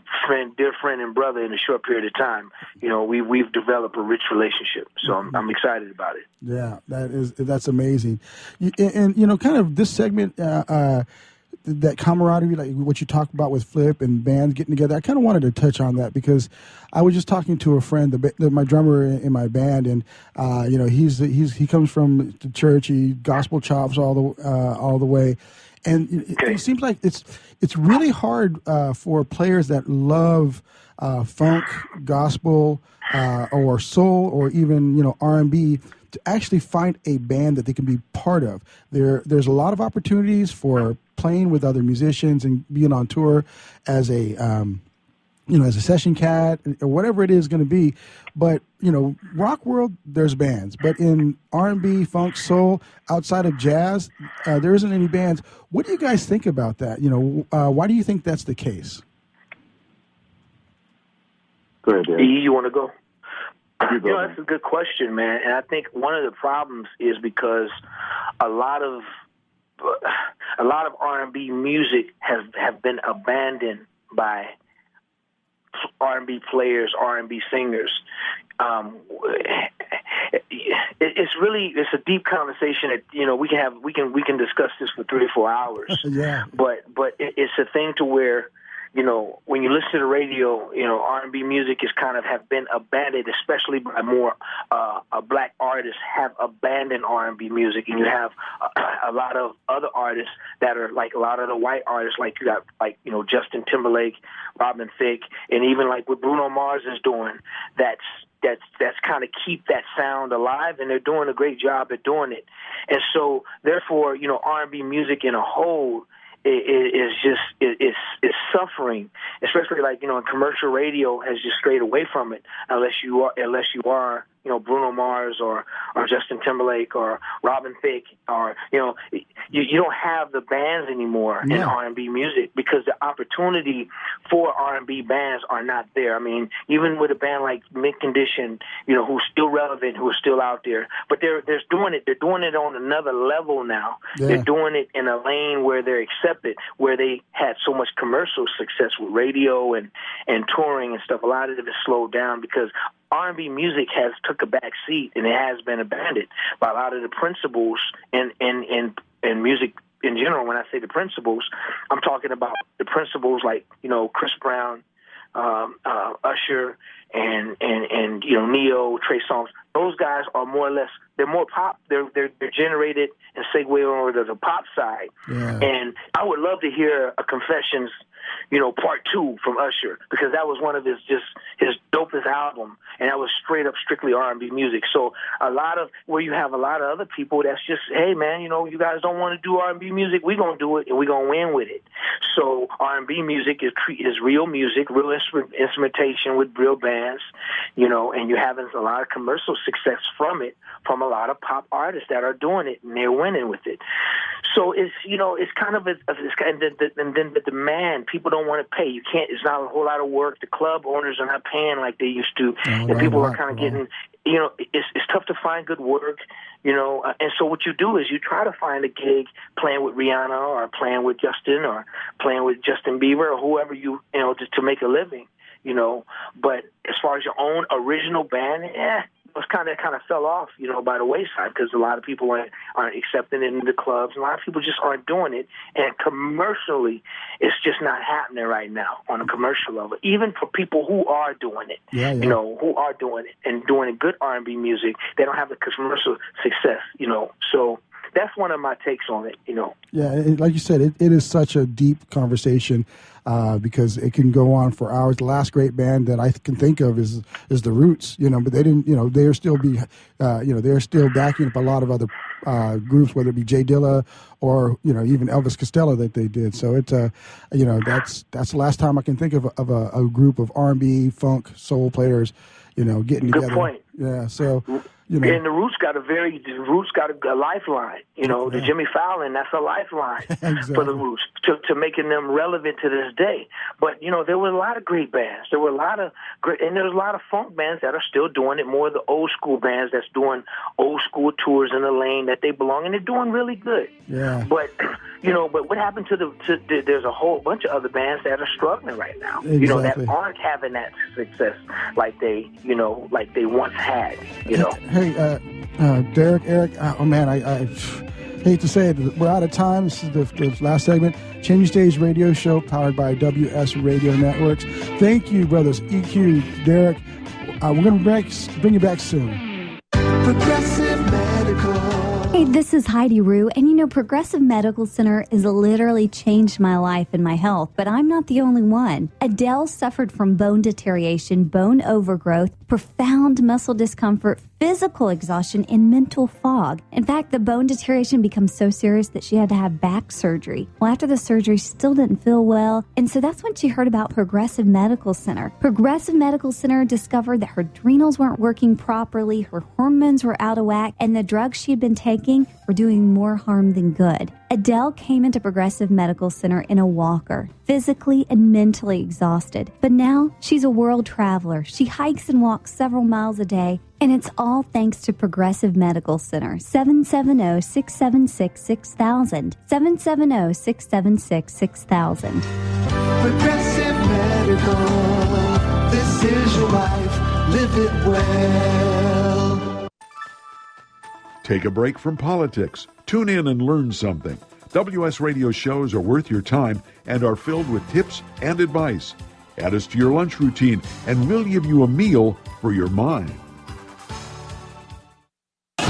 dear friend and brother in a short period of time. We've developed a rich relationship, so I'm excited about it. Yeah, that's amazing. And kind of this segment. That camaraderie, like what you talked about with Flip and bands getting together, I kind of wanted to touch on that because I was just talking to a friend, my drummer in my band, and he comes from the church, he gospel chops all the way, and it seems like it's really hard for players that love funk, gospel, or soul, or even R&B, to actually find a band that they can be part of. There's a lot of opportunities for playing with other musicians and being on tour as a as a session cat or whatever it is going to be. But rock world, there's bands, but in R&B, funk, soul, outside of jazz, there isn't any bands. What do you guys think about that? Why do you think that's the case? Go ahead, Dan. You want to go? That's a good question, man. And I think one of the problems is because a lot of R&B music have been abandoned by R&B players, R&B singers. It's a deep conversation that we can discuss this for 3 or 4 hours. Yeah. But it's a thing to where, when you listen to the radio, R&B music is have been abandoned, especially by more black artists have abandoned R&B music, and you have a lot of other artists that are like a lot of the white artists, like you got Justin Timberlake, Robin Thicke, and even like what Bruno Mars is doing. That's kind of keep that sound alive, and they're doing a great job at doing it. And so, therefore, R&B music in a whole is suffering, especially in commercial radio has just strayed away from it unless you are Bruno Mars or Justin Timberlake or Robin Thicke, or you don't have the bands anymore in R&B music because the opportunity for R&B bands are not there. I mean, even with a band like Mint Condition, who's still relevant, who is still out there, but they're doing it. They're doing it on another level now. Yeah. They're doing it in a lane where they're accepted, where they had so much commercial success with radio and touring and stuff. A lot of it is slowed down because R&B music has took a back seat, and it has been abandoned by a lot of the principles in music in general. When I say the principles, I'm talking about the principles like Chris Brown, Usher, and Neo, Trey Songz. Those guys are more or less, they're more pop. They're generated and segue over to the pop side. Yeah. And I would love to hear a Confessions, part 2 from Usher, because that was one of his dopest album, and that was straight up strictly R&B music. So where you have a lot of other people that's just, hey man, you guys don't want to do R&B music, we're gonna do it and we're gonna win with it. So R&B music is real music, real instrumentation with real bands. bands, you know, and you're having a lot of commercial success from it, from a lot of pop artists that are doing it, and they're winning with it. So it's, you know, it's kind of and then the demand, people don't want to pay. You can't. It's not a whole lot of work. The club owners are not paying like they used to, and people are kind of getting. You know, it's tough to find good work, you know, and so what you do is you try to find a gig playing with Rihanna or playing with Justin or playing with Justin Bieber or whoever you know, just to make a living, you know. But as far as your own original band, it kind of fell off, you know, by the wayside because a lot of people aren't accepting it in the clubs. And a lot of people just aren't doing it. And commercially, it's just not happening right now on a commercial level. Even for people who are doing it, you know, who are doing it and doing good R&B music, they don't have the commercial success, you know. So that's one of my takes on it, you know. Yeah, like you said, it is such a deep conversation because it can go on for hours. The last great band that I can think of is the Roots, you know, but they didn't, you know, they're still they're still backing up a lot of other groups, whether it be Jay Dilla or, you know, even Elvis Costello that they did. So it's you know, that's the last time I can think of a group of R&B, funk, soul players, you know, getting together. Good point. Yeah, so. You know. And the Roots got a lifeline. You know, the Jimmy Fallon, that's a lifeline for the Roots to making them relevant to this day. But, you know, there were a lot of great bands. There were a lot of great, and there's a lot of funk bands that are still doing it, more of the old school bands that's doing old school tours in the lane that they belong, and they're doing really good. Yeah. But, you know, but what happened to there's a whole bunch of other bands that are struggling right now, Exactly. you know, that aren't having that success like they once had, you know. Hey, Derek, Eric, oh man, I hate to say it, we're out of time. This is the last segment. Changing Stage Radio Show powered by WS Radio Networks. Thank you, brothers EQ, Derek. We're going to bring you back soon. Progressive Medical. Hey, this is Heidi Rue, and you know, Progressive Medical Center has literally changed my life and my health, but I'm not the only one. Adele suffered from bone deterioration, bone overgrowth, profound muscle discomfort, physical exhaustion, and mental fog. In fact, the bone deterioration becomes so serious that she had to have back surgery. Well, after the surgery, she still didn't feel well, and so that's when she heard about Progressive Medical Center. Progressive Medical Center discovered that her adrenals weren't working properly, her hormones were out of whack, and the drugs she had been taking were doing more harm than good. Adele came into Progressive Medical Center in a walker, physically and mentally exhausted. But now she's a world traveler. She hikes and walks several miles a day, and it's all thanks to Progressive Medical Center. 770-676-6000. 770-676-6000. Progressive Medical. This is your life. Live it well. Take a break from politics. Tune in and learn something. WS Radio shows are worth your time and are filled with tips and advice. Add us to your lunch routine, and we'll give you a meal for your mind.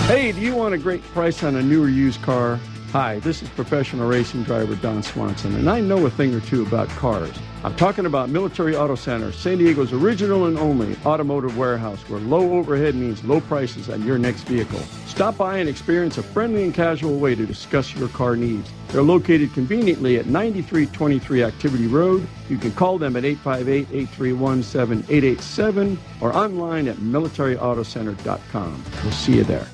Hey, do you want a great price on a new or used car? Hi, this is professional racing driver Don Swanson, and I know a thing or two about cars. I'm talking about Military Auto Center, San Diego's original and only automotive warehouse where low overhead means low prices on your next vehicle. Stop by and experience a friendly and casual way to discuss your car needs. They're located conveniently at 9323 Activity Road. You can call them at 858-831-7887 or online at militaryautocenter.com. We'll see you there.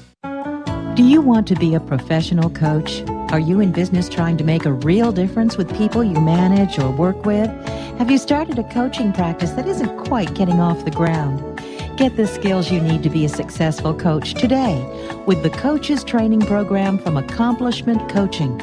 Do you want to be a professional coach? Are you in business trying to make a real difference with people you manage or work with? Have you started a coaching practice that isn't quite getting off the ground? Get the skills you need to be a successful coach today with the Coaches Training Program from Accomplishment Coaching.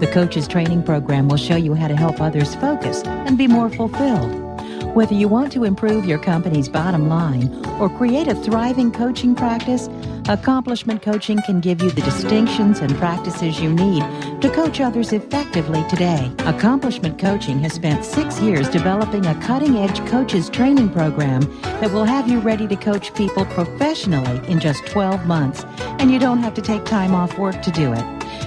The Coaches Training Program will show you how to help others focus and be more fulfilled. Whether you want to improve your company's bottom line or create a thriving coaching practice, Accomplishment Coaching can give you the distinctions and practices you need to coach others effectively today. Accomplishment Coaching has spent 6 years developing a cutting-edge coaches training program that will have you ready to coach people professionally in just 12 months, and you don't have to take time off work to do it.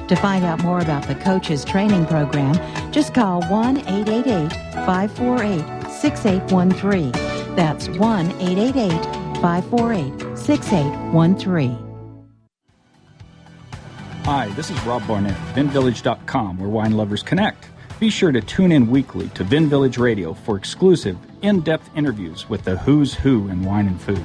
To find out more about the Coaches Training Program, just call 1-888-548-6813. That's 1-888-548-6813. Hi, this is Rob Barnett, VinVillage.com, where wine lovers connect. Be sure to tune in weekly to Vin Village Radio for exclusive, in-depth interviews with the who's who in wine and food.